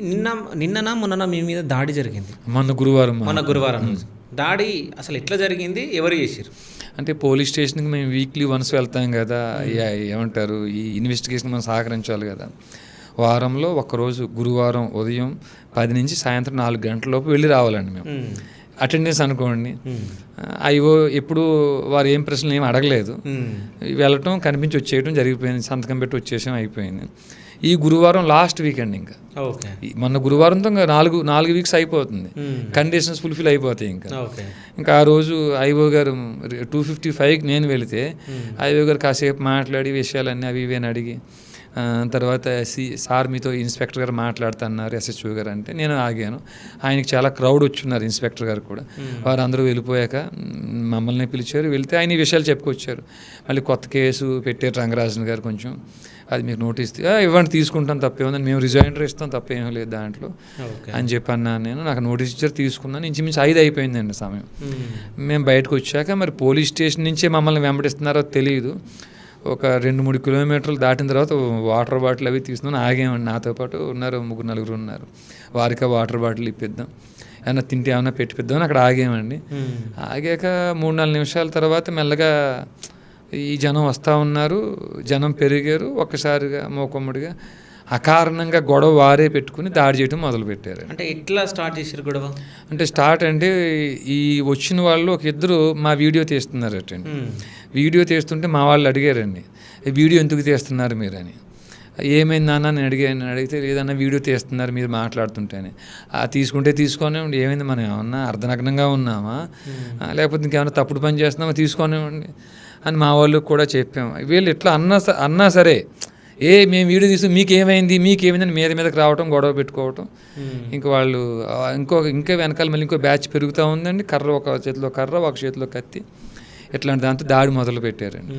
నిన్న నిన్ననా మొన్ననా మీ మీద దాడి జరిగింది. మొన్న గురువారం రోజు దాడి అసలు ఎట్లా జరిగింది, ఎవరు చేశారు? అంటే పోలీస్ స్టేషన్కి మేము వీక్లీ వన్స్ వెళ్తాం కదా, ఏమంటారు ఈ ఇన్వెస్టిగేషన్ మనం సహకరించాలి కదా. వారంలో ఒక్కరోజు గురువారం ఉదయం 10 నుంచి సాయంత్రం 4 గంటల లోపు వెళ్ళి రావాలండి మేము. అటెండెన్స్ అనుకోండి. అయ్యో ఎప్పుడు వారు ఏం ప్రశ్నలు ఏమి అడగలేదు, వెళ్ళటం కనిపించి వచ్చేయటం జరిగిపోయింది, సంతకం పెట్టి వచ్చేసాం, అయిపోయింది. ఈ గురువారం లాస్ట్ వీకెండ్ ఇంకా మొన్న గురువారంతో ఇంకా 4 వీక్స్ అయిపోతుంది, కండిషన్స్ ఫుల్ఫిల్ అయిపోతాయి. ఇంకా ఆ రోజు ఐఓ గారు 2:55కి నేను వెళితే ఐఓ గారు కాసేపు మాట్లాడి విషయాలన్నీ అవి ఇవి అని అడిగి తర్వాత సార్ మీతో ఇన్స్పెక్టర్ గారు మాట్లాడుతున్నారు ఎస్హెచ్ఓ గారు అంటే నేను ఆగాను. ఆయనకి చాలా క్రౌడ్ వచ్చున్నారు, ఇన్స్పెక్టర్ గారు కూడా. వారు అందరూ వెళ్ళిపోయాక మమ్మల్ని పిలిచారు, వెళ్తే ఆయన ఈ విషయాలు చెప్పుకొచ్చారు. మళ్ళీ కొత్త కేసు పెట్టారు రంగరాజన్ గారు, కొంచెం అది మీకు నోటీస్ ఇవ్వండి తీసుకుంటాం తప్పేముందని, మేము రిజైండర్ ఇస్తాం తప్పేమీ లేదు దాంట్లో అని చెప్పి అన్నాను నేను. నాకు నోటీస్ ఇచ్చారు, తీసుకున్నాను. ఇంచుమించు 5 అయిపోయిందండి సమయం. మేము బయటకు వచ్చాక మరి పోలీస్ స్టేషన్ నుంచే మమ్మల్ని వెంబడిస్తున్నారో తెలియదు. ఒక 2-3 కిలోమీటర్లు దాటిన తర్వాత వాటర్ బాటిల్ అవి తీసుకుని ఆగామండి. నాతో పాటు ఉన్నారు 3-4 ఉన్నారు. వారికి వాటర్ బాటిల్ ఇప్పిద్దాం, ఏమన్నా తింటే ఏమన్నా పెట్టిపిద్దామని అక్కడ ఆగామండి. ఆగాక 3-4 నిమిషాల తర్వాత మెల్లగా ఈ జనం వస్తూ ఉన్నారు, జనం పెరిగారు. ఒక్కసారిగా మోకొమ్మడిగా అకారణంగా గొడవ వారే పెట్టుకుని దాడి చేయడం మొదలుపెట్టారు. అంటే ఎట్లా స్టార్ట్ చేశారు గొడవ? అంటే స్టార్ట్ అంటే ఈ వచ్చిన వాళ్ళు ఒక ఇద్దరు మా వీడియో తీస్తున్నారటండి. వీడియో తీస్తుంటే మా వాళ్ళు అడిగారండి, వీడియో ఎందుకు తీస్తున్నారు మీరు అని. ఏమైంది నాన్న నేను అడిగితే లేదన్నా వీడియో తీస్తున్నారు మీరు మాట్లాడుతుంటేనే. తీసుకుంటే తీసుకోనివ్వండి, ఏమైంది మనం ఏమన్నా అర్ధనగ్నంగా ఉన్నామా, లేకపోతే ఇంకేమన్నా తప్పుడు పని చేస్తున్నామా, తీసుకోనివ్వండి అని మా వాళ్ళకి కూడా చెప్పాము. వీళ్ళు ఎట్లా అన్నా సరే మేము వీడియో తీసి మీకేమైంది అని మీదకి రావటం, గొడవ పెట్టుకోవటం. ఇంక వాళ్ళు ఇంకా వెనకాల మళ్ళీ ఇంకో బ్యాచ్ పెరుగుతూ ఉందండి. ఒక చేతిలో కర్ర, ఒక చేతిలో కత్తి, ఇట్లాంటి దాంతో దాడి మొదలు పెట్టారండి.